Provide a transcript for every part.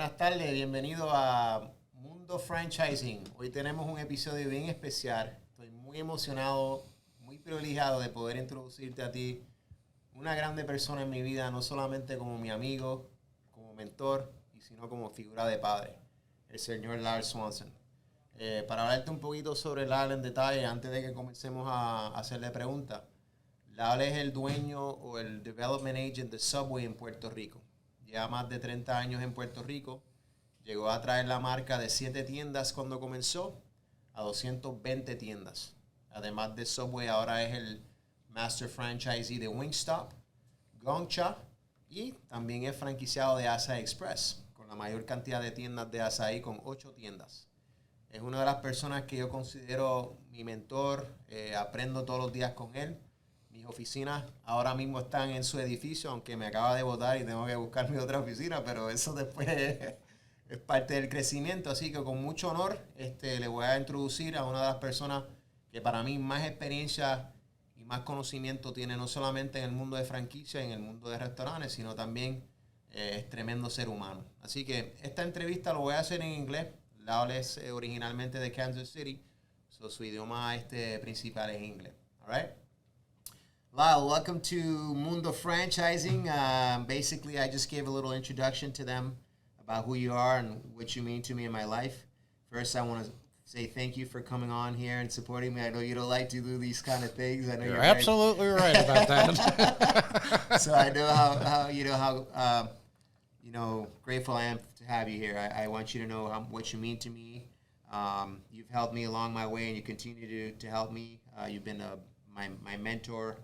Buenas tardes, bienvenido a Mundo Franchising. Hoy tenemos un episodio bien especial. Estoy muy emocionado, muy privilegiado de poder introducirte a ti, una grande persona en mi vida, no solamente como mi amigo, como mentor, sino como figura de padre, el señor Lyle Swanson. Para hablarte un poquito sobre Lyle en detalle, antes de que comencemos a hacerle preguntas, Lyle es el dueño o el development agent de Subway en Puerto Rico. Lleva más de 30 años en Puerto Rico. Llegó a traer la marca de 7 tiendas cuando comenzó a 220 tiendas. Además de Subway, ahora es el Master Franchisee de Wingstop, Gongcha y también es franquiciado de Acai Express, con la mayor cantidad de tiendas de Acai, con 8 tiendas. Es una de las personas que yo considero mi mentor. Aprendo todos los días con él. Mis oficinas ahora mismo están en su edificio, aunque me acaba de botar y tengo que buscar mi otra oficina, pero eso después es parte del crecimiento. Así que con mucho honor le voy a introducir a una de las personas que para mí más experiencia y más conocimiento tiene, no solamente en el mundo de franquicia, en el mundo de restaurantes, sino también es tremendo ser humano. Así que esta entrevista lo voy a hacer en inglés. Lyle es originalmente de Kansas City, so su idioma principal es inglés. All right? Lyle, welcome to Mundo Franchising. Basically, I just gave a little introduction to them about who you are and what you mean to me in my life. First, I want to say thank you for coming on here and supporting me. I know you don't like to do these kind of things. I know You're absolutely right about that. So I know how grateful I am to have you here. I want you to know what you mean to me. You've helped me along my way, and you continue to help me. You've been my mentor,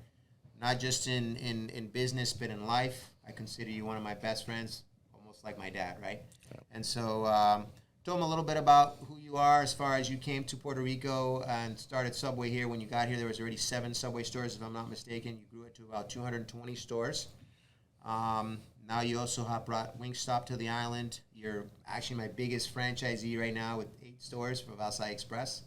not just in business, but in life. I consider you one of my best friends, almost like my dad, right? Yeah. And so tell them a little bit about who you are as far as you came to Puerto Rico and started Subway here. When you got here, there was already 7 Subway stores, if I'm not mistaken. You grew it to about 220 stores. Now you also have brought Wingstop to the island. You're actually my biggest franchisee right now with 8 stores for Acai Express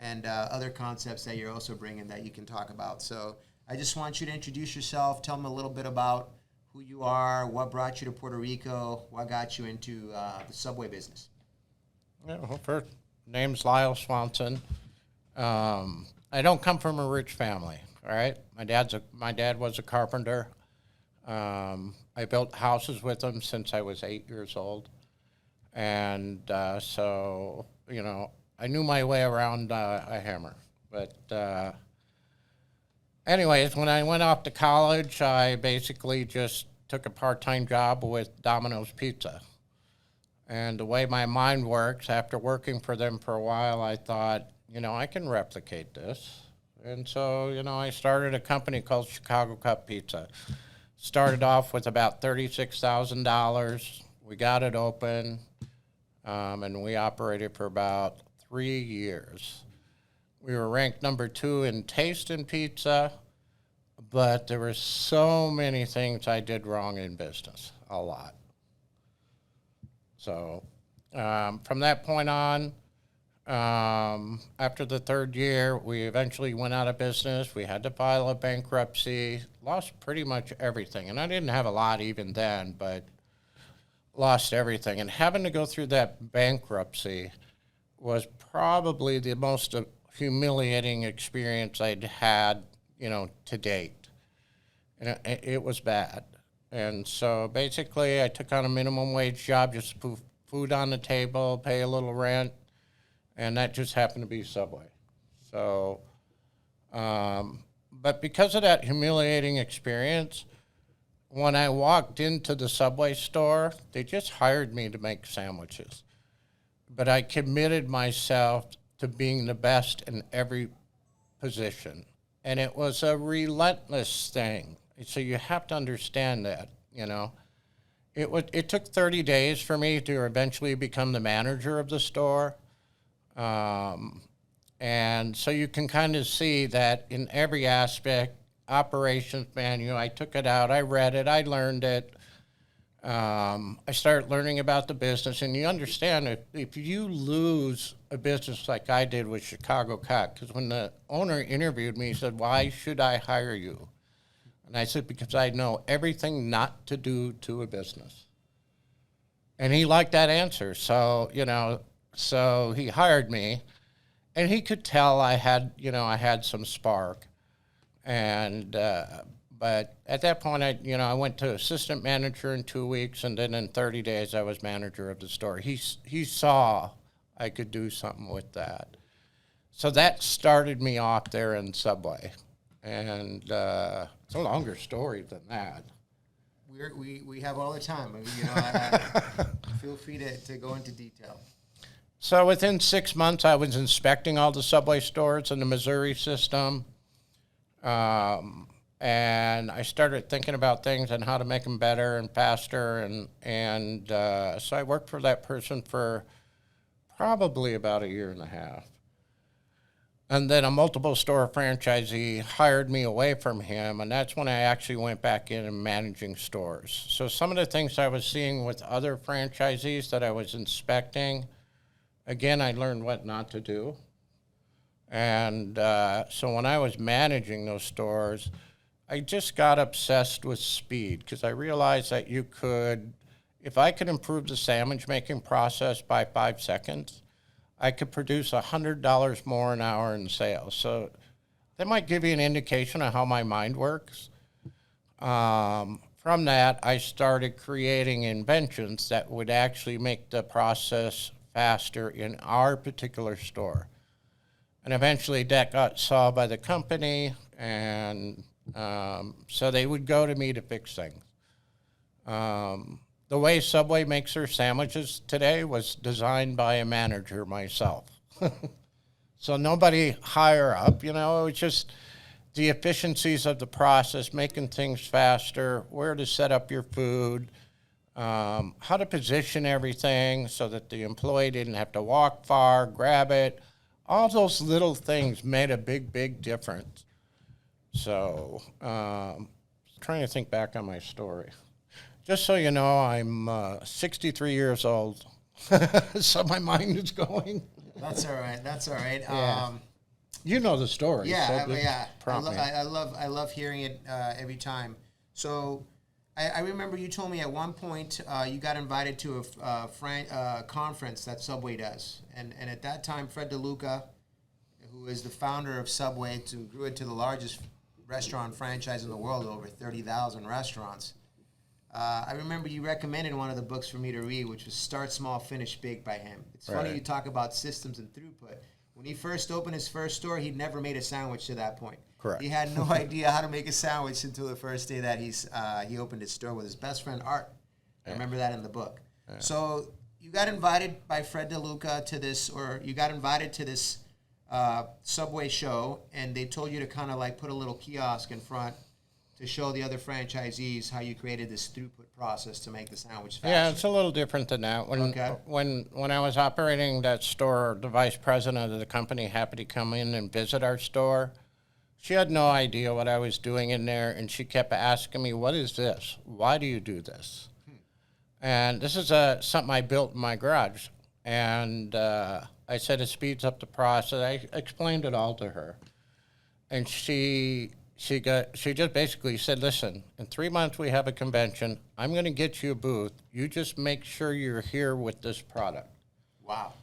and other concepts that you're also bringing that you can talk about. So I just want you to introduce yourself. Tell them a little bit about who you are, what brought you to Puerto Rico, what got you into the Subway business. Yeah, well, first, name's Lyle Swanson. I don't come from a rich family, all right? My dad was a carpenter. I built houses with him since I was 8 years old. And so, I knew my way around a hammer. But anyways, when I went off to college, I basically just took a part-time job with Domino's Pizza. And the way my mind works, after working for them for a while, I thought, I can replicate this. And so, I started a company called Chicago Cup Pizza. Started off with about $36,000. We got it open, and we operated for about 3 years. We were ranked number 2 in taste in pizza, but there were so many things I did wrong in business, a lot. So from that point on, after the 3rd year, we eventually went out of business. We had to file a bankruptcy, lost pretty much everything. And I didn't have a lot even then, but lost everything. And having to go through that bankruptcy was probably the most humiliating experience I'd had, to date. And it was bad. And so basically I took on a minimum wage job, just to put food on the table, pay a little rent. And that just happened to be Subway. So, but because of that humiliating experience, when I walked into the Subway store, they just hired me to make sandwiches. But I committed myself to being the best in every position. And it was a relentless thing. So you have to understand that, It took 30 days for me to eventually become the manager of the store. And so you can kind of see that in every aspect, operations manual, I took it out, I read it, I learned it. I started learning about the business, and you understand if you lose a business like I did with Chicago Cup, because when the owner interviewed me, he said, "Why should I hire you?" And I said, "Because I know everything not to do to a business." And he liked that answer. So, so he hired me. And he could tell I had some spark. And, but at that point, I went to assistant manager in 2 weeks, and then in 30 days, I was manager of the store. He saw I could do something with that. So that started me off there in Subway. And it's a longer story than that. We have all the time. Feel free to go into detail. So within 6 months, I was inspecting all the Subway stores in the Missouri system. And I started thinking about things and how to make them better and faster. And so I worked for that person for probably about 1.5 years. And then a multiple store franchisee hired me away from him, and that's when I actually went back in and managing stores. So some of the things I was seeing with other franchisees that I was inspecting, again, I learned what not to do. And so when I was managing those stores, I just got obsessed with speed because I realized that if I could improve the sandwich making process by 5 seconds, I could produce $100 more an hour in sales. So that might give you an indication of how my mind works. From that, I started creating inventions that would actually make the process faster in our particular store. And eventually that got solved by the company, and so they would go to me to fix things. The way Subway makes their sandwiches today was designed by a manager, myself. So nobody higher up, it was just the efficiencies of the process, making things faster, where to set up your food, how to position everything so that the employee didn't have to walk far, grab it. All those little things made a big, big difference. So trying to think back on my story. Just so you know, I'm 63 years old, so my mind is going. That's all right. Yeah. You know the story. Yeah, so yeah. I love hearing it every time. So I remember you told me at one point you got invited to a conference that Subway does. And at that time, Fred DeLuca, who is the founder of Subway, grew it to the largest restaurant franchise in the world, over 30,000 restaurants. I remember you recommended one of the books for me to read, which was Start Small, Finish Big by him. It's funny you talk about systems and throughput. When he first opened his first store, he'd never made a sandwich to that point. Correct. He had no idea how to make a sandwich until the first day that he opened his store with his best friend, Art. I remember that in the book. Yeah. So you got invited by Fred DeLuca to this, or you got invited to this Subway show, and they told you to kind of like put a little kiosk in front to show the other franchisees how you created this throughput process to make the sandwich faster. Yeah, it's a little different than that. When I was operating that store, the vice president of the company happened to come in and visit our store. She had no idea what I was doing in there, and she kept asking me, "What is this? Why do you do this?" And this is something I built in my garage. And I said it speeds up the process. I explained it all to her. And she just basically said, "Listen, in 3 months we have a convention. I'm going to get you a booth. You just make sure you're here with this product." Wow.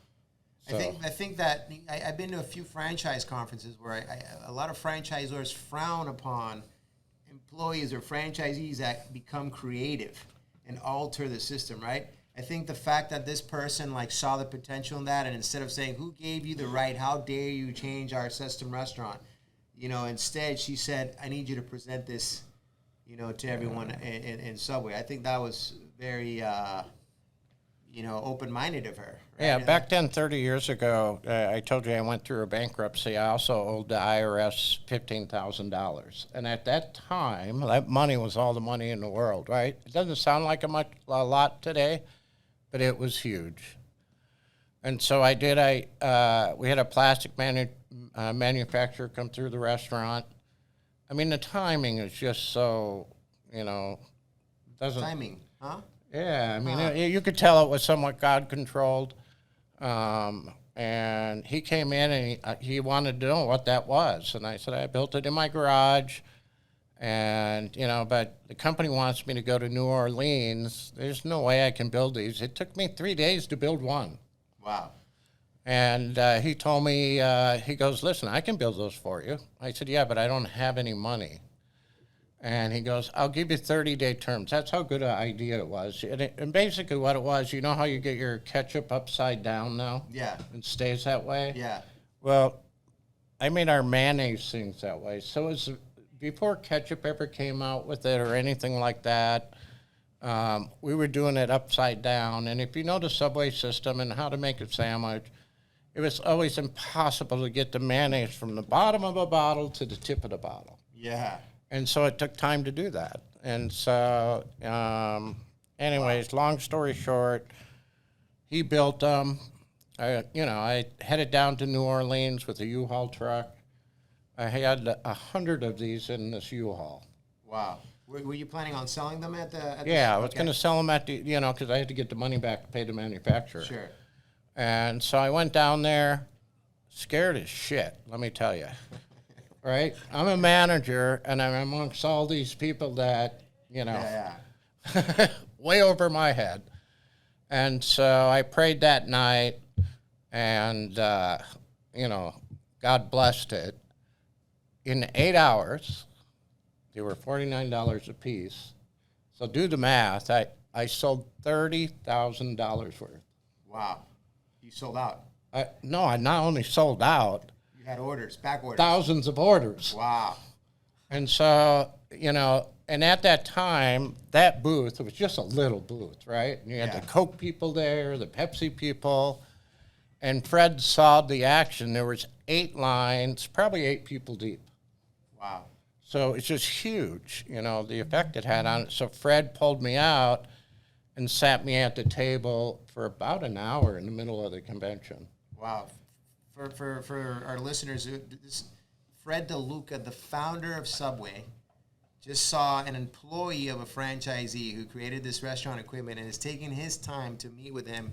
So, I think that I've been to a few franchise conferences where a lot of franchisors frown upon employees or franchisees that become creative and alter the system, right? I think the fact that this person saw the potential in that, and instead of saying, "Who gave you the right? How dare you change our system restaurant?" Instead she said, "I need you to present this, to everyone in Subway." I think that was very, open-minded of her. Right? Yeah, back then, 30 years ago, I told you I went through a bankruptcy. I also owed the IRS $15,000. And at that time, that money was all the money in the world, right? It doesn't sound like a lot today, but it was huge. And so we had a plastic manufacturer come through the restaurant. I mean, the timing is just so, doesn't... Timing, huh? Yeah, I mean, you could tell it was somewhat God-controlled. And he came in and he wanted to know what that was. And I said, "I built it in my garage. And, but the company wants me to go to New Orleans. There's no way I can build these. It took me 3 days to build one. Wow. And he told me, he goes, listen, I can build those for you. I said, yeah, but I don't have any money. And he goes, I'll give you 30-day terms. That's how good an idea it was. And basically what it was, you know how you get your ketchup upside down now? Yeah. And stays that way? Yeah. Well, I made our mayonnaise things that way. So it was before ketchup ever came out with it or anything like that. We were doing it upside down. And if you know the Subway system and how to make a sandwich, it was always impossible to get the mayonnaise from the bottom of a bottle to the tip of the bottle. Yeah. And so it took time to do that. And so, anyways, long story short, he built them. I headed down to New Orleans with a U-Haul truck. I had 100 of these in this U-Haul. Wow. Were you planning on selling them at the Yeah, I was going to sell them at the, because I had to get the money back to pay the manufacturer. Sure. And so I went down there, scared as shit, let me tell you. Right? I'm a manager, and I'm amongst all these people that, way over my head. And so I prayed that night, and, God blessed it. In 8 hours, they were $49 a piece. So do the math. I sold $30,000 worth. Wow. You sold out. No, I not only sold out. You had orders, back orders. Thousands of orders. Wow. And so, and at that time, that booth, it was just a little booth, right? And you had the Coke people there, the Pepsi people. And Fred saw the action. There was 8 lines, probably 8 people deep. Wow. So it's just huge, the effect it had on it. So Fred pulled me out and sat me at the table for about an hour in the middle of the convention. Wow. For our listeners, Fred DeLuca, the founder of Subway, just saw an employee of a franchisee who created this restaurant equipment and is taking his time to meet with him.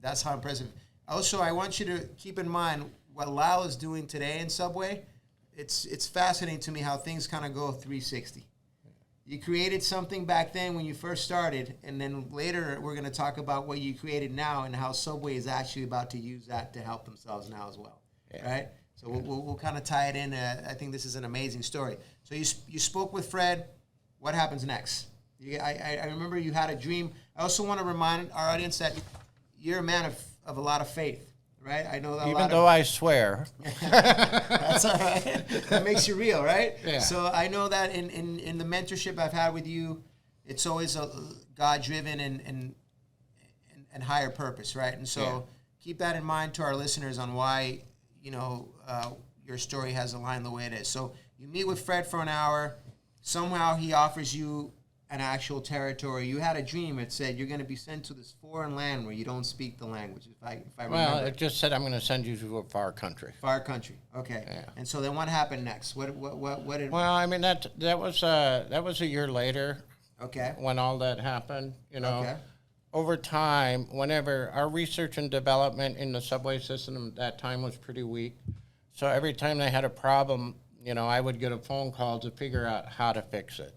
That's how impressive. Also, I want you to keep in mind what Lyle is doing today in Subway. It's fascinating to me how things kind of go 360. You created something back then when you first started, and then later we're going to talk about what you created now and how Subway is actually about to use that to help themselves now as well, right? So we'll kind of tie it in. I think this is an amazing story. So you spoke with Fred. What happens next? I remember you had a dream. I also want to remind our audience that you're a man of a lot of faith. Right, I know that. Even though I swear, that's all right. That makes you real, right? Yeah. So I know that in the mentorship I've had with you, it's always a God-driven and higher purpose, right? And so keep that in mind to our listeners on why your story has aligned the way it is. So you meet with Fred for an hour. Somehow he offers you an actual territory. You had a dream. It said you're going to be sent to this foreign land where you don't speak the language. If I remember. Well, it just said I'm going to send you to a far country. Far country. Okay. Yeah. And so then what happened next? What did? Well, I mean that was a year later. Okay. When all that happened, Okay. Over time, whenever our research and development in the subway system at that time was pretty weak, so every time they had a problem, I would get a phone call to figure out how to fix it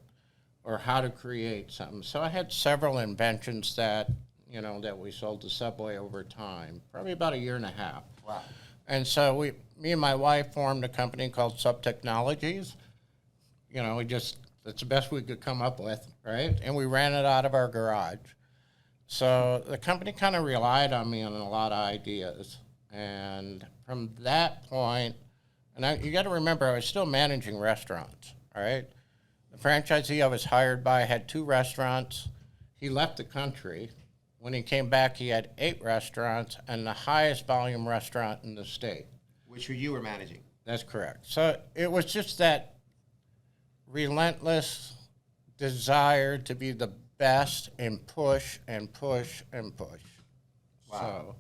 or how to create something. So I had several inventions that we sold to Subway over time, probably about a year and a half. Wow. And so me and my wife formed a company called Sub Technologies. That's the best we could come up with, right? And we ran it out of our garage. So the company kind of relied on me on a lot of ideas. And from that point, you got to remember, I was still managing restaurants, all right? The franchisee I was hired by had 2 restaurants. He left the country. When he came back, he had 8 restaurants and the highest volume restaurant in the state. Which you were managing. That's correct. So it was just that relentless desire to be the best and push and push and push. Wow. So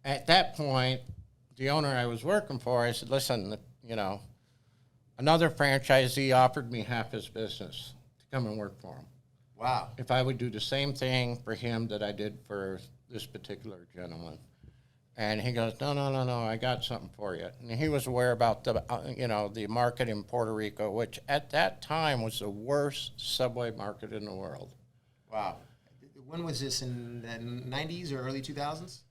at that point, the owner I was working for, I said, listen, another franchisee offered me half his business to come and work for him. Wow. If I would do the same thing for him that I did for this particular gentleman. And he goes, no, I got something for you. And he was aware about the market in Puerto Rico, which at that time was the worst Subway market in the world. Wow. When was this, in the 90s or early 2000s?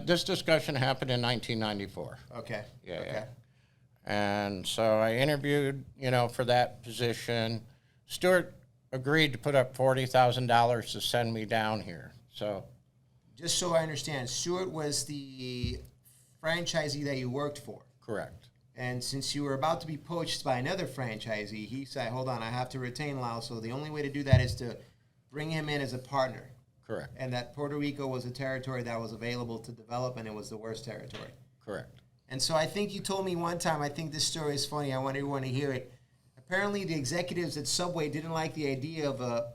This discussion happened in 1994. Okay. Yeah. Okay. Yeah. And so I interviewed, for that position. Stuart agreed to put up $40,000 to send me down here. So, just so I understand, Stuart was the franchisee that you worked for. Correct. And since you were about to be poached by another franchisee, he said, hold on, I have to retain Lyle. So the only way to do that is to bring him in as a partner. Correct. And that Puerto Rico was a territory that was available to develop, and it was the worst territory. Correct. And so I think you told me one time, I think this story is funny, I want everyone to hear it. Apparently the executives at Subway didn't like the idea of a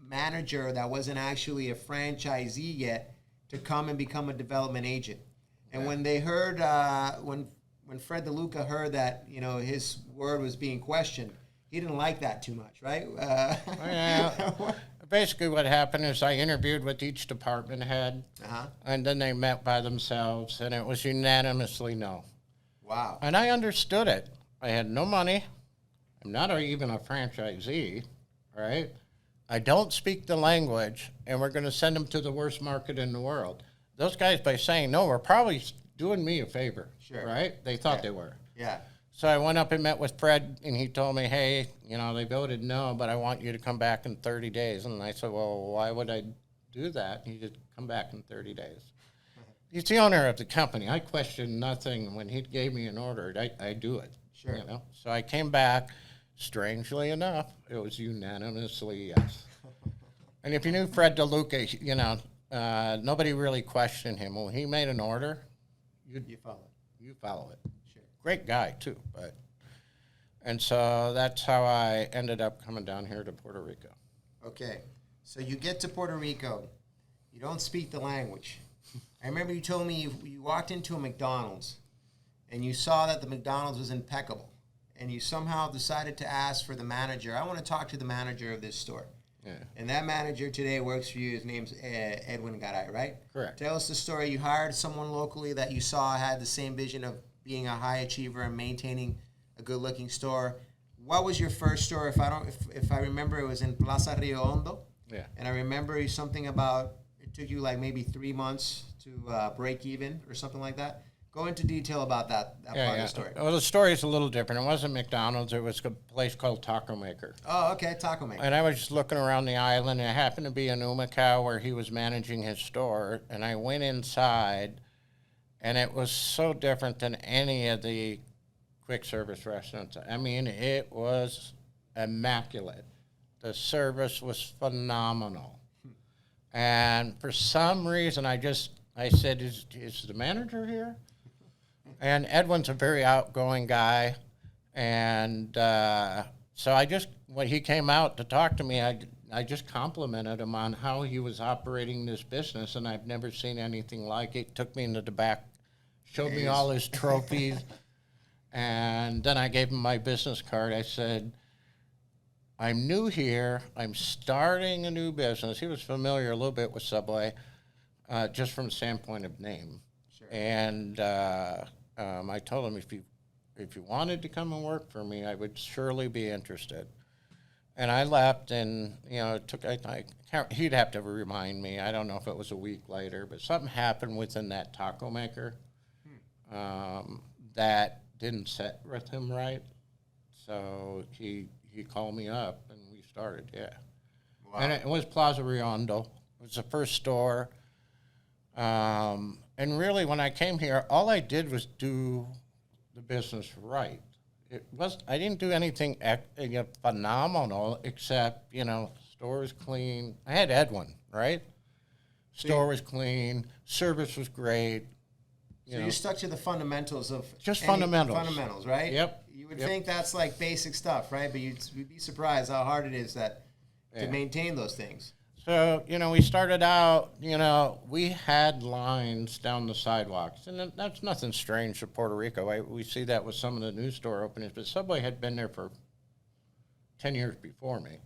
manager that wasn't actually a franchisee yet to come and become a development agent. And when they heard, when Fred DeLuca heard that, his word was being questioned, he didn't like that too much, right? Basically what happened is I interviewed with each department head, and then they met by themselves, and it was unanimously no. Wow. And I understood it. I had no money. I'm not even a franchisee, right? I don't speak the language, and we're going to send them to the worst market in the world. Those guys, by saying no, were probably doing me a favor, right? They thought they were. Yeah. So I went up and met with Fred, and he told me, hey, they voted no, but I want you to come back in 30 days. And I said, well, why would I do that? He said, come back in 30 days. He's the owner of the company. I question nothing. When he gave me an order, I do it. Sure. So I came back. Strangely enough, it was unanimously yes. And if you knew Fred DeLuca, nobody really questioned him. When he made an order, you follow it. You follow it. Sure. Great guy, too. And so that's how I ended up coming down here to Puerto Rico. Okay. So you get to Puerto Rico. You don't speak the language. I remember you told me you walked into a McDonald's, and you saw that the McDonald's was impeccable. And you somehow decided to ask for the manager. I want to talk to the manager of this store. Yeah. And that manager today works for you. His name's Edwin Garay, right? Correct. Tell us the story. You hired someone locally that you saw had the same vision of being a high achiever and maintaining a good-looking store. What was your first store? If I remember, it was in Plaza Rio Hondo. Yeah. And I remember something about it took you like maybe 3 months to break even or something like that. Go into detail about that part of the story. Well, the story is a little different. It wasn't McDonald's. It was a place called Taco Maker. Oh, okay, Taco Maker. And I was just looking around the island, and it happened to be in Humacao where he was managing his store. And I went inside, and it was so different than any of the quick service restaurants. I mean, it was immaculate. The service was phenomenal. And for some reason, I said, is the manager here? And Edwin's a very outgoing guy. And so when he came out to talk to me, I just complimented him on how he was operating this business, and I've never seen anything like it. Took me into the back, showed me all his trophies, and then I gave him my business card. I said, I'm new here. I'm starting a new business. He was familiar a little bit with Subway, just from the standpoint of name. Sure. And I told him if you wanted to come and work for me, I would surely be interested. And I left, and it took. He'd have to remind me. I don't know if it was a week later, but something happened within that Taco Maker that didn't set with him right. So he called me up, and we started. Yeah. Wow. And it was Plaza Riondo. It was the first store. And really, when I came here, all I did was do the business right. I didn't do anything phenomenal, except, store was clean. I had Edwin, right? Store was clean. Service was great. So you stuck to the fundamentals of... Just fundamentals. Fundamentals, right? Yep. You would think that's like basic stuff, right? But you'd be surprised how hard it is to maintain those things. So, we started out, we had lines down the sidewalks. And that's nothing strange to Puerto Rico. We see that with some of the new store openings. But Subway had been there for 10 years before me.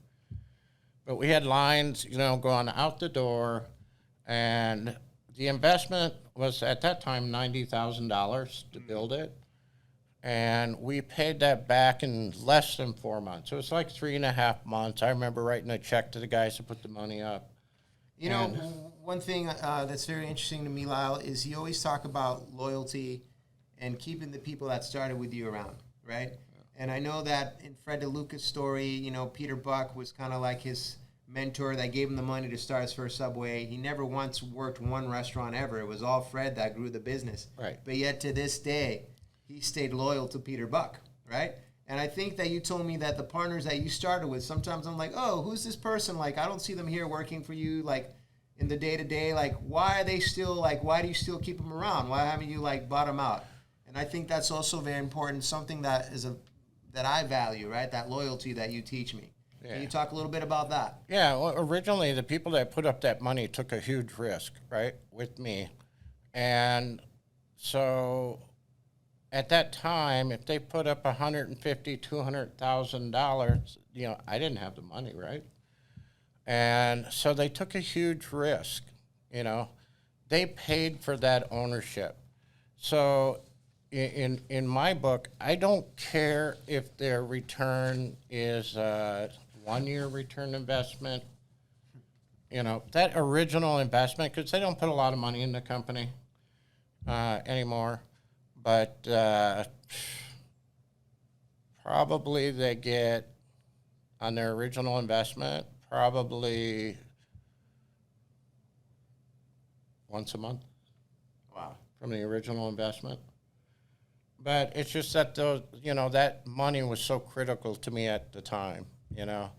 But we had lines, going out the door. And the investment was at that time $90,000 to build it. And we paid that back in less than 4 months. It was like 3.5 months. I remember writing a check to the guys to put the money up. You know, one thing that's very interesting to me, Lyle, is you always talk about loyalty and keeping the people that started with you around, right? Yeah. And I know that in Fred DeLuca's story, you know, Peter Buck was kind of like his mentor that gave him the money to start his first Subway. He never once worked one restaurant ever. It was all Fred that grew the business. Right. But yet to this day, he stayed loyal to Peter Buck, right? And I think that you told me that the partners that you started with, sometimes I'm like, oh, who's this person? Like, I don't see them here working for you, like, in the day-to-day. Like, why are they still, like, why do you still keep them around? Why haven't you, like, bought them out? And I think that's also very important, something that is that I value, right? That loyalty that you teach me. Yeah. Can you talk a little bit about that? Yeah, well, originally the people that put up that money took a huge risk, right, with me. And so at that time, if they put up $150,000, $200,000, you know, I didn't have the money, right? And so they took a huge risk, you know. They paid for that ownership. So in my book, I don't care if their return is a 1-year return investment. You know, that original investment, because they don't put a lot of money in the company anymore. But probably they get, on their original investment, probably once a month. Wow. From the original investment. But it's just that those, you know, that money was so critical to me at the time, you know.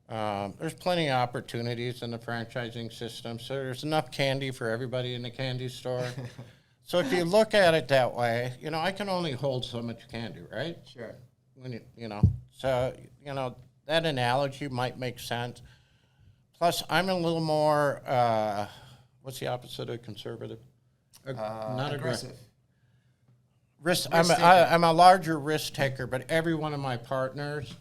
There's plenty of opportunities in the franchising system, so there's enough candy for everybody in the candy store. So if you look at it that way, you know, I can only hold so much candy, right? Sure. When you know, so, you know, that analogy might make sense. Plus, I'm a little more, what's the opposite of conservative? Not aggressive. I'm a larger risk taker, but every one of my partners,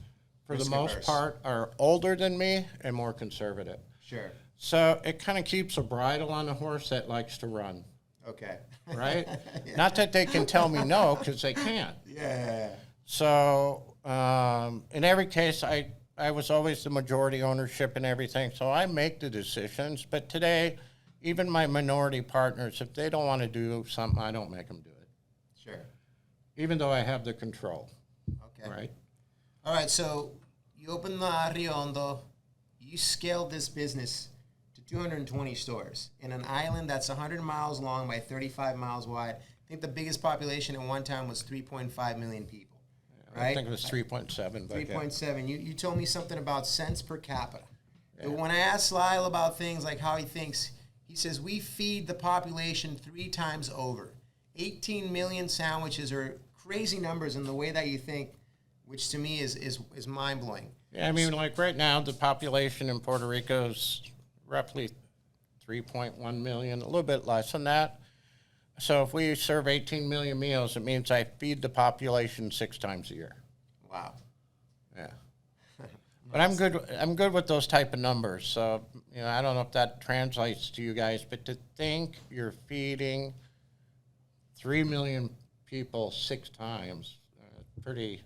for the most part, are older than me and more conservative. Sure. So it kind of keeps a bridle on a horse that likes to run. Okay. Right? Yeah. Not that they can tell me no, because they can't. Yeah. So in every case, I was always the majority ownership and everything, so I make the decisions. But today, even my minority partners, if they don't want to do something, I don't make them do it. Sure. Even though I have the control. Okay. Right? All right, so you opened the Riondo. You scaled this business to 220 stores in an island that's 100 miles long by 35 miles wide. I think the biggest population at one time was 3.5 million people, right? I think it was 3.7. 3.7. Yeah. You told me something about cents per capita. Yeah. When I asked Lyle about things like how he thinks, he says we feed the population 3 times over. 18 million sandwiches are crazy numbers in the way that you think, which to me is mind-blowing. Yeah, I mean, like right now, the population in Puerto Rico is roughly 3.1 million, a little bit less than that. So if we serve 18 million meals, it means I feed the population 6 times a year. Wow. Yeah. But I'm good with those type of numbers. So, you know, I don't know if that translates to you guys, but to think you're feeding 3 million people 6 times, pretty...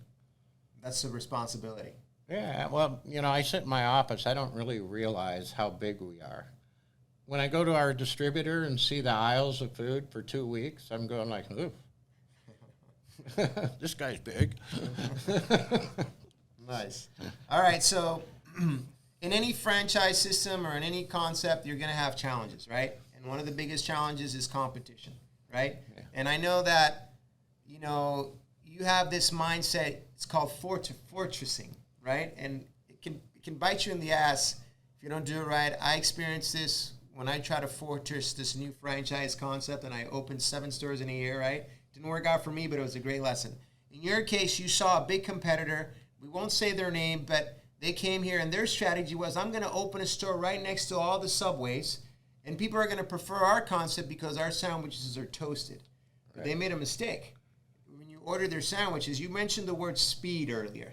That's a responsibility. Yeah, well, you know, I sit in my office. I don't really realize how big we are. When I go to our distributor and see the aisles of food for 2 weeks, I'm going like, ooh, this guy's big. Nice. All right, so in any franchise system or in any concept, you're going to have challenges, right? And one of the biggest challenges is competition, right? Yeah. And I know that, you know, you have this mindset, it's called fortressing, right? And it can bite you in the ass if you don't do it right. I experienced this when I tried to fortress this new franchise concept, and I opened 7 stores in a year, right? Didn't work out for me, but it was a great lesson. In your case, you saw a big competitor. We won't say their name, but they came here, and their strategy was, I'm going to open a store right next to all the Subways, and people are going to prefer our concept because our sandwiches are toasted. Right. But they made a mistake. When you order their sandwiches, you mentioned the word speed earlier.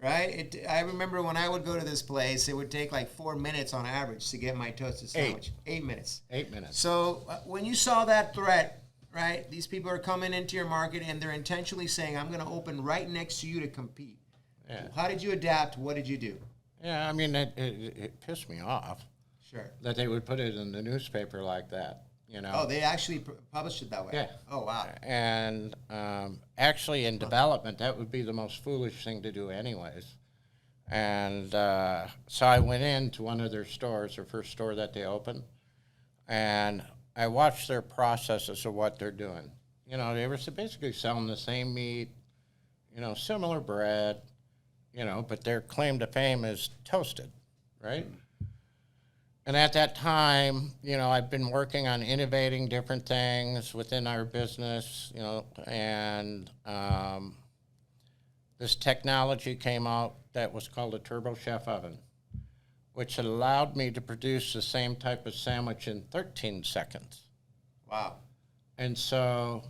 right? I remember when I would go to this place, it would take like 4 minutes on average to get my toasted sandwich. 8 minutes. 8 minutes. So when you saw that threat, right, these people are coming into your market and they're intentionally saying, I'm going to open right next to you to compete. Yeah. How did you adapt? What did you do? Yeah, I mean, it pissed me off. Sure. That they would put it in the newspaper like that, you know. Oh, they actually published it that way? Yeah. Oh, wow. And actually in development, that would be the most foolish thing to do anyways. And so I went into one of their stores, their first store that they opened, and I watched their processes of what they're doing. You know, they were basically selling the same meat, you know, similar bread, you know, but their claim to fame is toasted, right? And at that time, you know, I've been working on innovating different things within our business, you know, and this technology came out that was called a Turbo Chef oven, which allowed me to produce the same type of sandwich in 13 seconds. Wow. And so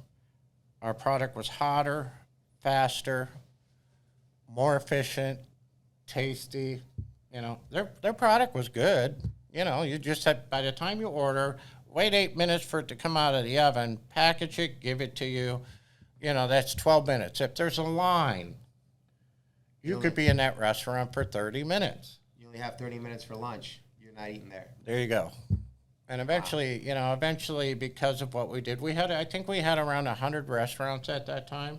our product was hotter, faster, more efficient, tasty. You know, their product was good. You know, you just had, by the time you order, wait 8 minutes for it to come out of the oven, package it, give it to you. You know, that's 12 minutes. If there's a line, you could be in that restaurant for 30 minutes. You only have 30 minutes for lunch. You're not eating there. There you go. And eventually, you know, because of what we did, I think we had around 100 restaurants at that time.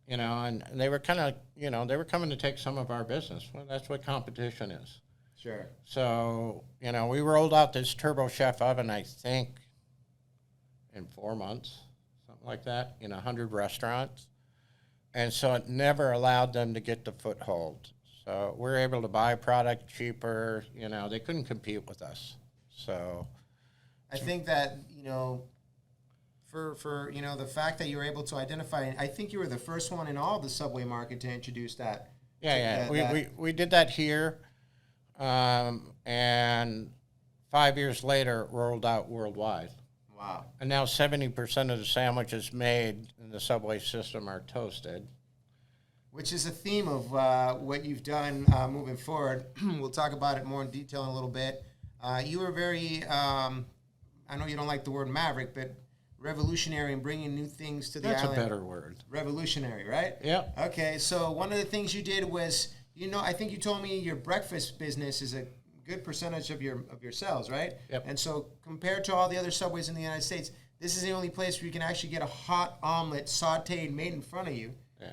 You know, and they were kind of, you know, they were coming to take some of our business. Well, that's what competition is. Sure. So, you know, we rolled out this Turbo Chef oven, I think, in 4 months, something like that, in 100 restaurants. And so it never allowed them to get the foothold. So we're able to buy product cheaper. You know, they couldn't compete with us. So I think that, you know, for you know, the fact that you were able to identify, I think you were the first one in all the Subway market to introduce that. Yeah. We did that here. And 5 years later, rolled out worldwide. Wow. And now 70% of the sandwiches made in the Subway system are toasted. Which is a theme of what you've done moving forward. We'll talk about it more in detail in a little bit. You were very, I know you don't like the word maverick, but revolutionary in bringing new things to the island. That's a better word. Revolutionary, right? Yeah. Okay, so one of the things you did was, you know, I think you told me your breakfast business is a good percentage of your sales, right? Yep. And so compared to all the other Subways in the United States, this is the only place where you can actually get a hot omelet sauteed, made in front of you,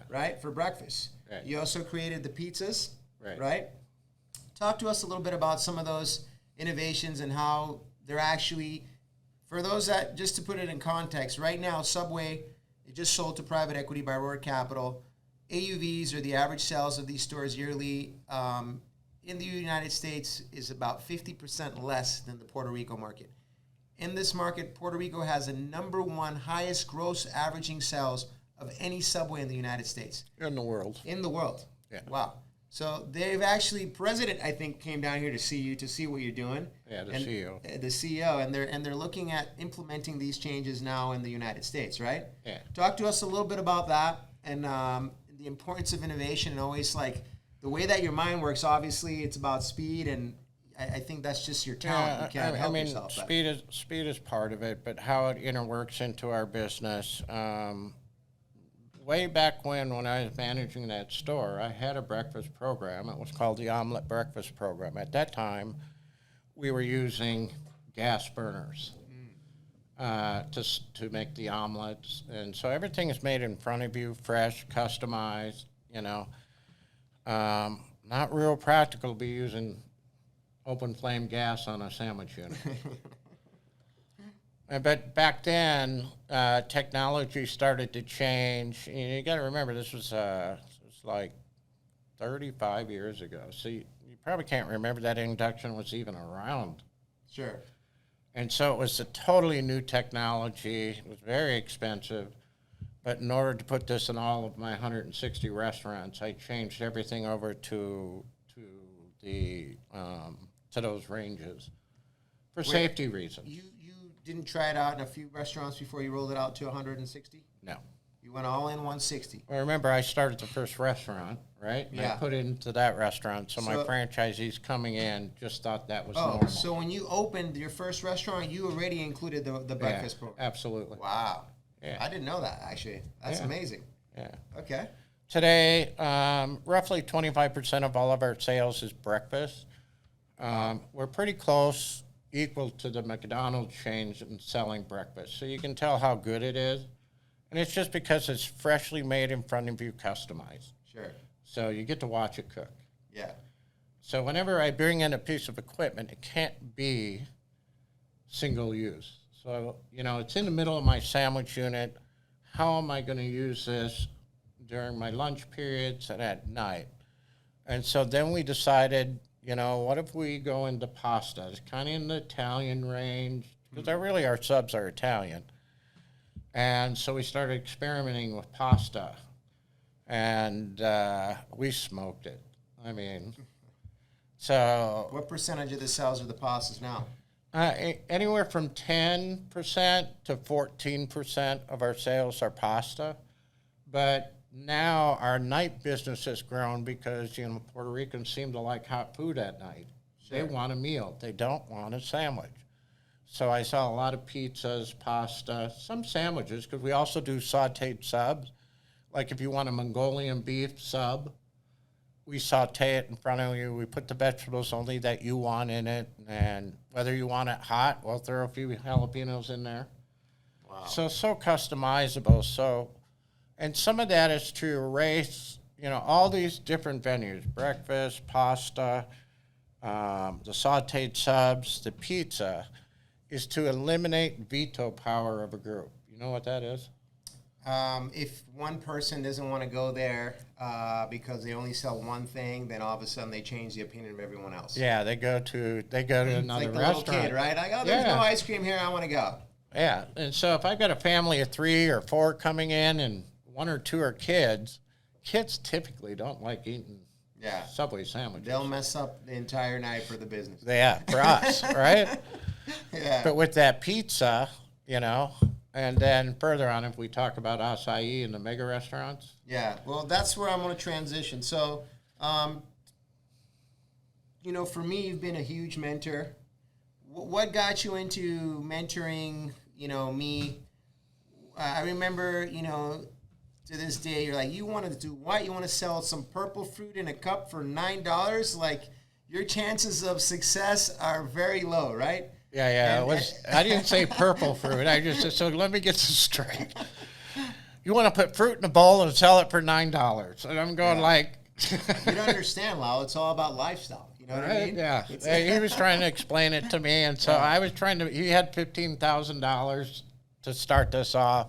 right, for breakfast. Right. You also created the pizzas, right? Talk to us a little bit about some of those innovations and how they're actually, for those that, just to put it in context, right now, Subway, it just sold to private equity by Roar Capital. AUVs, or the average sales of these stores yearly, in the United States is about 50% less than the Puerto Rico market. In this market, Puerto Rico has the #1 highest gross averaging sales of any Subway in the United States. In the world. In the world. Yeah. Wow. So they've actually, President, I think, came down here to see you, to see what you're doing. Yeah, the CEO. The CEO, and they're looking at implementing these changes now in the United States, right? Yeah. Talk to us a little bit about that and the importance of innovation, and always like the way that your mind works. Obviously, it's about speed, and I think that's just your talent. You can't help yourself. Speed is part of it, but how it interworks into our business. Way back when I was managing that store, I had a breakfast program. It was called the Omelet Breakfast Program. At that time, we were using gas burners to make the omelets. And so everything is made in front of you, fresh, customized, you know. Not real practical to be using open flame gas on a sandwich unit. But back then, technology started to change. You got to remember, this was like 35 years ago. So you probably can't remember that induction was even around. Sure. And so it was a totally new technology. It was very expensive. But in order to put this in all of my 160 restaurants, I changed everything over to those ranges for safety reasons. You didn't try it out in a few restaurants before you rolled it out to 160? No. You went all in 160. Well, remember, I started the first restaurant, right? And Yeah. I put it into that restaurant. So my So- franchisees coming in just thought that was Oh, normal. so when you opened your first restaurant, you already included the breakfast program? Absolutely. Wow. Yeah. I didn't know that, actually. That's Yeah. amazing. Yeah. Okay. Today, roughly 25% of all of our sales is breakfast. We're pretty close, equal to the McDonald's chains in selling breakfast. So you can tell how good it is. And it's just because it's freshly made in front of you, customized. Sure. So you get to watch it cook. Yeah. So whenever I bring in a piece of equipment, it can't be single use. So, it's in the middle of my sandwich unit. How am I going to use this during my lunch periods and at night? And so then we decided, what if we go into pasta? It's kind of in the Italian range, because our subs are Italian. And so we started experimenting with pasta, and we smoked it. I mean, so... What percentage of the sales are the pastas now? Anywhere from 10% to 14% of our sales are pasta. But now our night business has grown because, Puerto Ricans seem to like hot food at night. Sure. They want a meal. They don't want a sandwich. So I saw a lot of pizzas, pasta, some sandwiches, because we also do sauteed subs. Like if you want a Mongolian beef sub, we saute it in front of you. We put the vegetables only that you want in it. And whether you want it hot, we'll throw a few jalapenos in there. Wow. So customizable. So, and some of that is to erase, all these different venues, breakfast, pasta, the sauteed subs, the pizza, is to eliminate veto power of a group. You know what that is? If one person doesn't want to go there because they only sell one thing, then all of a sudden they change the opinion of everyone else. Yeah, they go to another like the restaurant. little kid, right? Like, oh, there's no ice cream here. I want to go. Yeah, and so if I've got a family of 3 or 4 coming in and 1 or 2 are kids typically don't like eating Subway sandwiches. They'll mess up the entire night for the business. Yeah, for us, right? Yeah. But with that pizza, and then further on, if we talk about acai in the mega restaurants. Yeah, well, that's where I'm going to transition. So, for me, you've been a huge mentor. What got you into mentoring, me? I remember, to this day, you're like, you want to do what? You want to sell some purple fruit in a cup for $9? Like, your chances of success are very low, right? Yeah. I didn't say purple fruit. I just said, so let me get this straight. You want to put fruit in a bowl and sell it for $9. And I'm going like... You don't understand, Lyle. It's all about lifestyle. You know what I mean? Yeah. He was trying to explain it to me. And so I was he had $15,000 to start this off.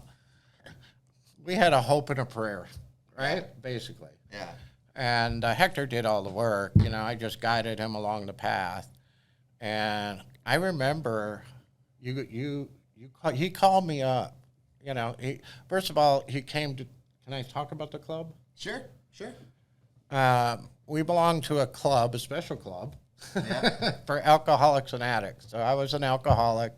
We had a hope and a prayer, right? Basically. Yeah. And Hector did all the work. I just guided him along the path. And I remember he called me up. First of all, he came to, can I talk about the club? Sure. We belong to a club, a special club, for alcoholics and addicts. So I was an alcoholic.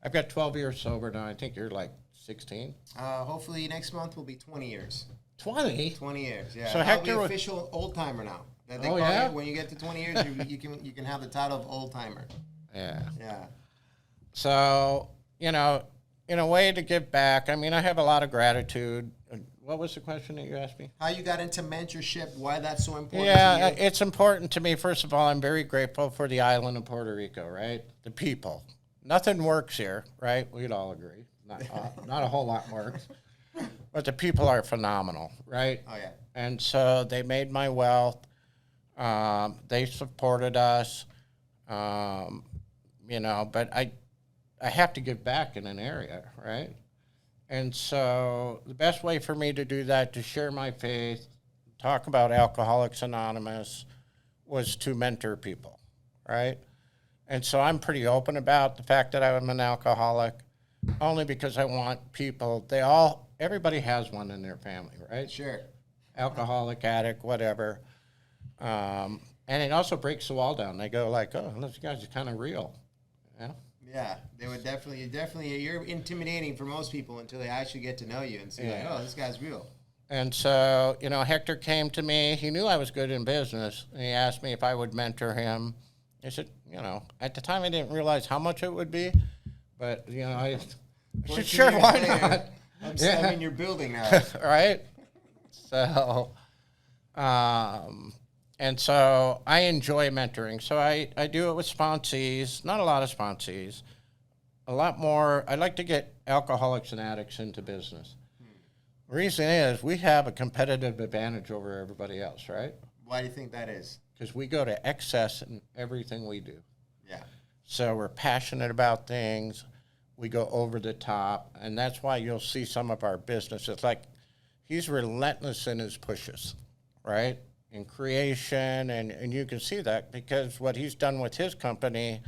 I've got 12 years sober now. I think you're like 16. Hopefully next month will be 20 years. 20? 20 years, yeah. So I'll Hector be was official old timer now. That they Oh, call yeah? it, when you get to 20 years, you can have the title of old timer. Yeah. Yeah. So, in a way to give back, I have a lot of gratitude. What was the question that you asked me? How you got into mentorship? Why that's so important? Yeah, to you? it's important to me. First of all, I'm very grateful for the island of Puerto Rico, right? The people. Nothing works here, right? We'd all agree. Not a whole lot works. But the people are phenomenal, right? Oh, yeah. And so they made my wealth. They supported us, but I have to give back in an area, right? And so the best way for me to do that, to share my faith, talk about Alcoholics Anonymous, was to mentor people, right? And so I'm pretty open about the fact that I'm an alcoholic, only because I want people, everybody has one in their family, right? Sure. Alcoholic, addict, whatever. And it also breaks the wall down. They go like, oh, those guys are kind of real. Yeah. Yeah, they would definitely, you're intimidating for most people until they actually get to know you and see, like, oh, this guy's real. And so, Hector came to me. He knew I was good in business. And he asked me if I would mentor him. I said, at the time I didn't realize how much it would be. But, I said, sure, why not? I'm in your building now. Right? So, and so I enjoy mentoring. So I do it with sponsees, not a lot of sponsees. A lot more, I like to get alcoholics and addicts into business. The reason is we have a competitive advantage over everybody else, right? Why do you think that is? Because we go to excess in everything we do. Yeah. So we're passionate about things. We go over the top. And that's why you'll see some of our businesses. Like, he's relentless in his pushes, right? In creation. And you can see that because what he's done with his company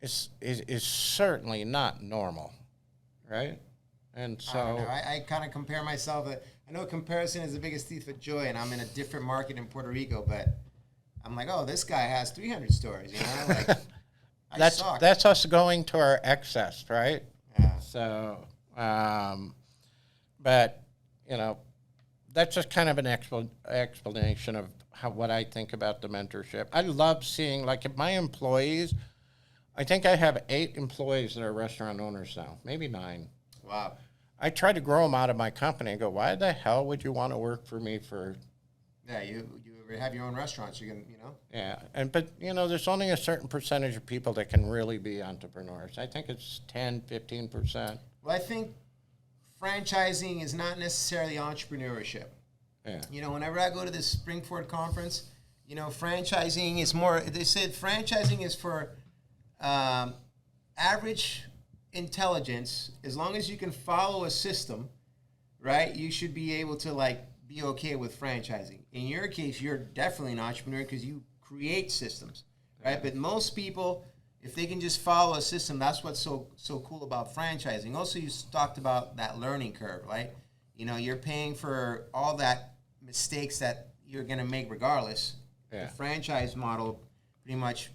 is certainly not normal, right? And so I kind of compare myself. I know comparison is the biggest thief of joy, and I'm in a different market in Puerto Rico, but I'm like, oh, this guy has 300 stores, Like, that's us going to our excess, right? Yeah. So, but that's just kind of an explanation of what I think about the mentorship. I love seeing, like, if my employees, I think I have 8 employees that are restaurant owners now, maybe 9. Wow. I try to grow them out of my company and go, why the hell would you want to work for me for? Yeah, you have your own restaurants. You can, Yeah, but there's only a certain percentage of people that can really be entrepreneurs. I think it's 10, 15%. Well, I think franchising is not necessarily entrepreneurship. Yeah. Whenever I go to this Springford conference, franchising is more. They said franchising is for average intelligence. As long as you can follow a system, right, you should be able to be okay with franchising. In your case, you're definitely an entrepreneur because you create systems, right? But most people, if they can just follow a system, that's what's so cool about franchising. Also, you talked about that learning curve, right? You're paying for all that mistakes that you're going to make regardless. Yeah. The franchise model pretty much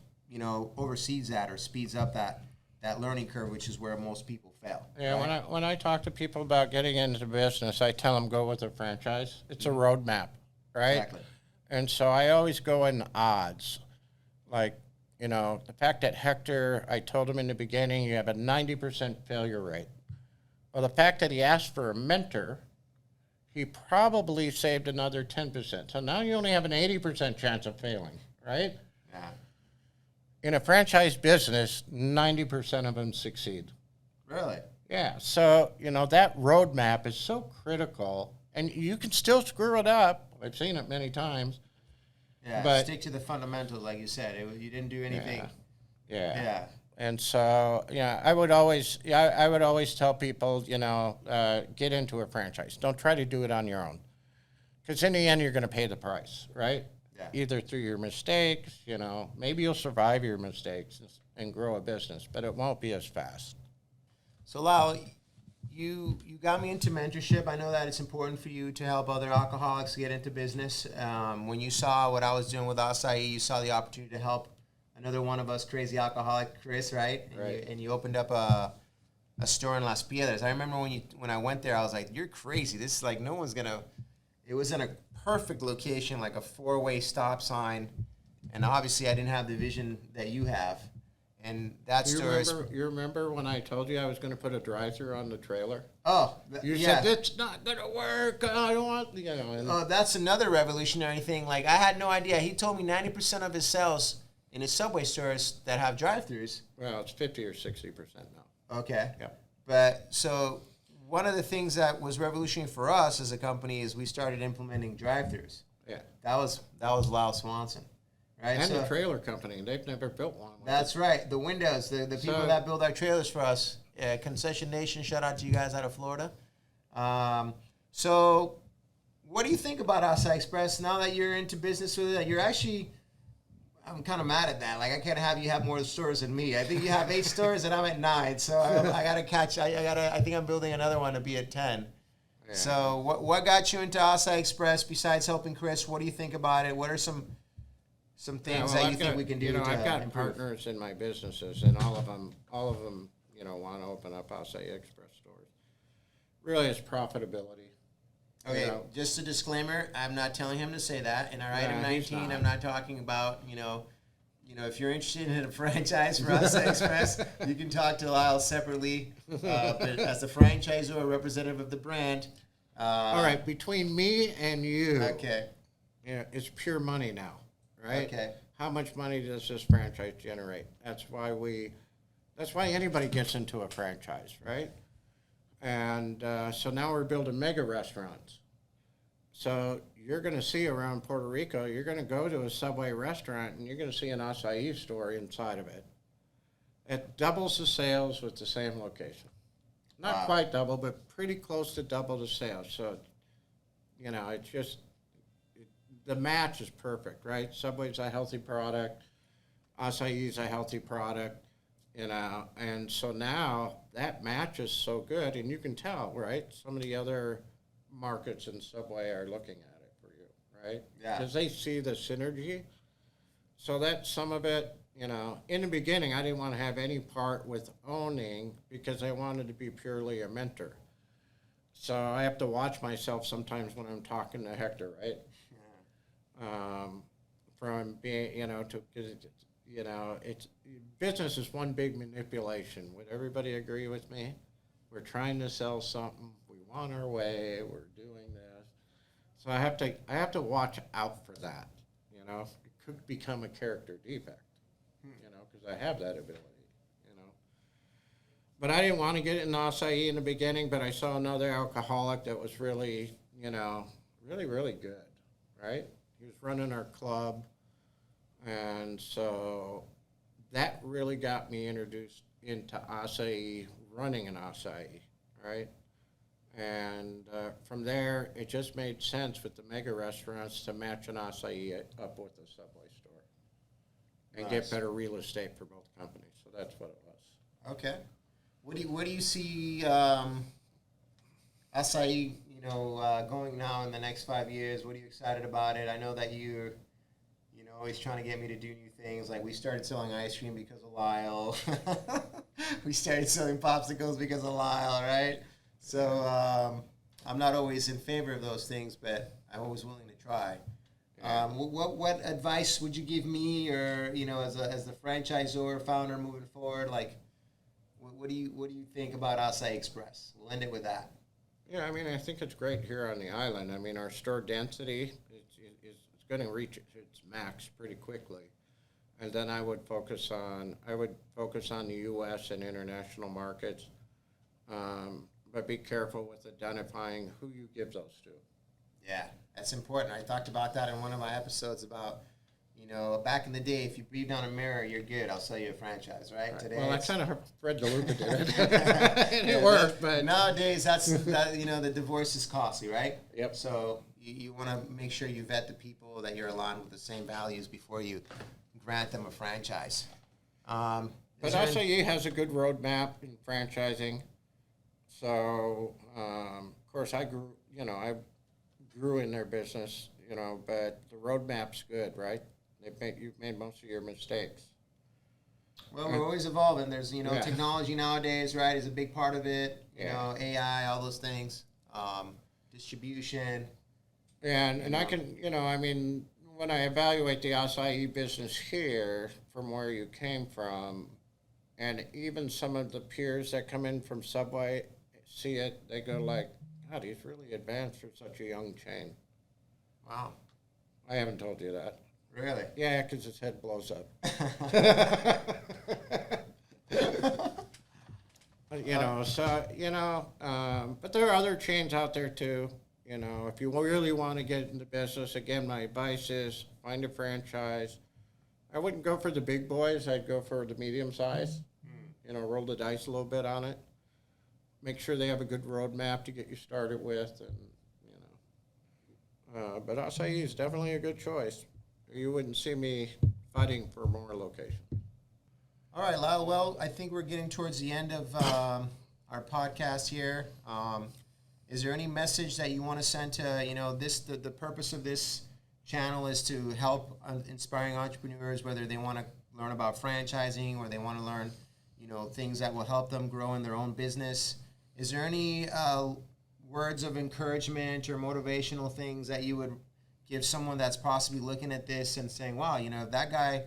oversees that or speeds up that learning curve, which is where most people fail. Yeah, right? when I talk to people about getting into business, I tell them go with a franchise. It's a roadmap, right? Exactly. And so I always go in odds. Like, the fact that Hector, I told him in the beginning, you have a 90% failure rate. Well, the fact that he asked for a mentor, he probably saved another 10%. So now you only have an 80% chance of failing, right? Yeah. In a franchise business, 90% of them succeed. Really? Yeah. So, that roadmap is so critical, and you can still screw it up. I've seen it many times. Yeah. But stick to the fundamentals, like you said. You didn't do anything. Yeah. And so, I would always tell people, get into a franchise. Don't try to do it on your own. Because in the end, you're going to pay the price, right? Yeah. Either through your mistakes, maybe you'll survive your mistakes and grow a business, but it won't be as fast. So, Lyle, you got me into mentorship. I know that it's important for you to help other alcoholics get into business. When you saw what I was doing with Acai, you saw the opportunity to help another one of us crazy alcoholic, Chris, right? And you opened up a store in Las Piedras. I remember when I went there, I was like, you're crazy. This is like no one's going to... It was in a perfect location, like a 4-way stop sign. And obviously, I didn't have the vision that you have. And that store is... You remember when I told you I was going to put a drive-thru on the trailer? Oh, you said, it's not going to work. I don't want... Oh, that's another revolutionary thing. Like, I had no idea. He told me 90% of his sales in his Subway stores that have drive-thrus. Well, it's 50 or 60% now. Okay. Yeah. But so one of the things that was revolutionary for us as a company is we started implementing drive-thrus. Yeah. That was Lyle Swanson, right? And the trailer company. They've never built one. That's right. The windows, the people that build our trailers for us. Concession Nation, shout out to you guys out of Florida. So what do you think about Acai Express now that you're into business with it? You're actually... I'm kind of mad at that. Like, I can't have you have more stores than me. I think you have 8 stores and I'm at 9. So I got to catch. I think I'm building another one to be at 10. Yeah. So what got you into Acai Express besides helping Chris? What do you think about it? What are some things that you think we can do? I've got partners in my businesses, and all of them, want to open up Acai Express stores. Really, it's profitability. Okay, You know? just a disclaimer. I'm not telling him to say that. In our item he's 19, not. I'm not talking about, if you're interested in a franchise for Acai Express, you can talk to Lyle separately. But as the franchisor or representative of the brand. All right, between me and you, Okay. it's pure money now, right? Okay. How much money does this franchise generate? That's why anybody gets into a franchise, right? And so now we're building mega restaurants. So you're going to see around Puerto Rico, you're going to go to a Subway restaurant and you're going to see an acai store inside of it. It doubles the sales with the same location. Not quite double, but pretty close to double the sales. So, it's just, the match is perfect, right? Subway's a healthy product. Acai's a healthy product, And so now that match is so good, and you can tell, right? Some of the other markets in Subway are looking at it for you, right? Yeah. Because they see the synergy. So that some of it, in the beginning, I didn't want to have any part with owning because I wanted to be purely a mentor. So I have to watch myself sometimes when I'm talking to Hector, right? Yeah. From being, because it's business is one big manipulation. Would everybody agree with me? We're trying to sell something. We want our way. We're doing this. So I have to watch out for that. It could become a character defect. Because I have that ability. But I didn't want to get into acai in the beginning. But I saw another alcoholic that was really, really, really good. Right? He was running our club. And so that really got me introduced into acai, running an acai, right? And from there, it just made sense with the mega restaurants to match an acai up with a Subway store and get better real estate for both companies. So that's what it was. Okay. What do you see acai, going now in the next 5 years? What are you excited about it? I know that you're always trying to get me to do new things. Like, we started selling ice cream because of Lyle. We started selling popsicles because of Lyle, right? So I'm not always in favor of those things, but I'm always willing to try. What advice would you give me, or as the franchisor founder moving forward? Like, what do you think about Acai Express? We'll end it with that. Yeah, I think it's great here on the island. Our store density is going to reach its max pretty quickly, and then I would focus on the U.S. and international markets, but be careful with identifying who you give those to. Yeah, that's important. I talked about that in one of my episodes about, back in the day, if you breathed on a mirror, you're good. I'll sell you a franchise, right? Today, well, that's kind of Fred DeLuca did it. And it worked, but nowadays, the divorce is costly, right? Yep. So you want to make sure you vet the people that you're aligned with the same values before you grant them a franchise. But acai has a good roadmap in franchising. So, of course, I grew in their business, but the roadmap's good, right? You've made most of your mistakes. Well, we're always evolving. There's, technology nowadays, right, is a big part of it. AI, all those things, distribution. And I can, when I evaluate the acai business here from where you came from, and even some of the peers that come in from Subway see it, they go like, God, he's really advanced for such a young chain. Wow. I haven't told you that. Really? Yeah, because his head blows up. But there are other chains out there too. If you really want to get into business, again, my advice is find a franchise. I wouldn't go for the big boys. I'd go for the medium size. Roll the dice a little bit on it. Make sure they have a good roadmap to get you started with, and but acai is definitely a good choice. You wouldn't see me fighting for more locations. All right, Lyle. Well, I think we're getting towards the end of our podcast here. Is there any message that you want to send to, the purpose of this channel is to help inspiring entrepreneurs, whether they want to learn about franchising or they want to learn, things that will help them grow in their own business. Is there any words of encouragement or motivational things that you would give someone that's possibly looking at this and saying, wow, you know, that guy,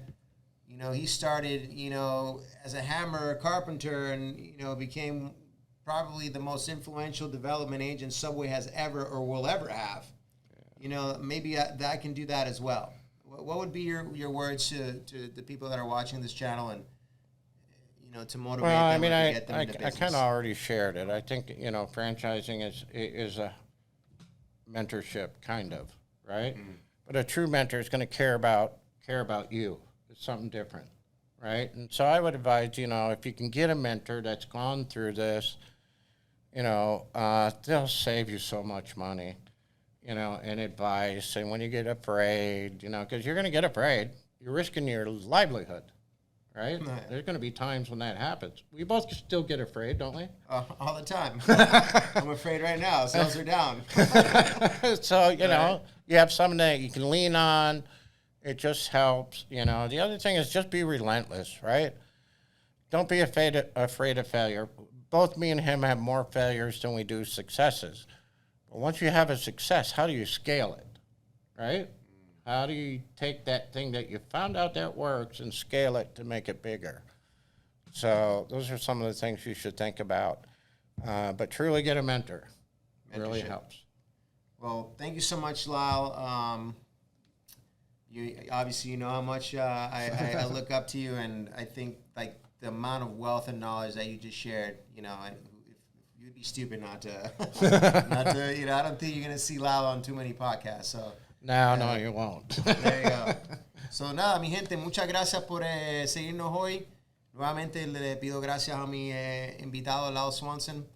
you know, he started, you know, as a hammer carpenter and, you know, became probably the most influential development agent Subway has ever or will ever have. You know, maybe I can do that as well. What would be your words to the people that are watching this channel and, you know, to motivate them or to get them into business? I kind of already shared it. I think, you know, franchising is a mentorship, kind of, right? Mm. But a true mentor is going to care about you. It's something different, right? And so I would advise, you know, if you can get a mentor that's gone through this, you know, they'll save you so much money, you know, and advice. And when you get afraid, you know, because you're going to get afraid, you're risking your livelihood, right? There's going to be times when that happens. We both still get afraid, don't we? All the time. I'm afraid right now. Sales are down. So, you know, you have something that you can lean on. It just helps, you know. The other thing is just be relentless, right? Don't be afraid of failure. Both me and him have more failures than we do successes. But once you have a success, how do you scale it, right? How do you take that thing that you found out that works and scale it to make it bigger? So those are some of the things you should think about. But truly get a mentor. It really helps. Well, thank you so much, Lyle. You obviously, you know how much I look up to you, and I think like the amount of wealth and knowledge that you just shared, you know, you'd be stupid not to, you know, I don't think you're going to see Lyle on too many podcasts. So no, you won't. There you go. So nada, mi gente, muchas gracias por seguirnos hoy. Nuevamente le pido gracias a mi invitado, Lyle Swanson.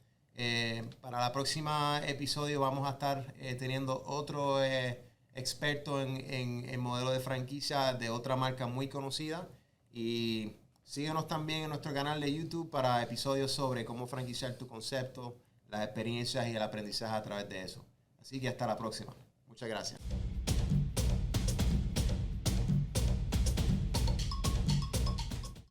Para la próxima episodio vamos a estar teniendo otro experto en modelo de franquicia de otra marca muy conocida. Y síguenos también en nuestro canal de YouTube para episodios sobre cómo franquiciar tu concepto, las experiencias y el aprendizaje a través de eso. Así que hasta la próxima. Muchas gracias.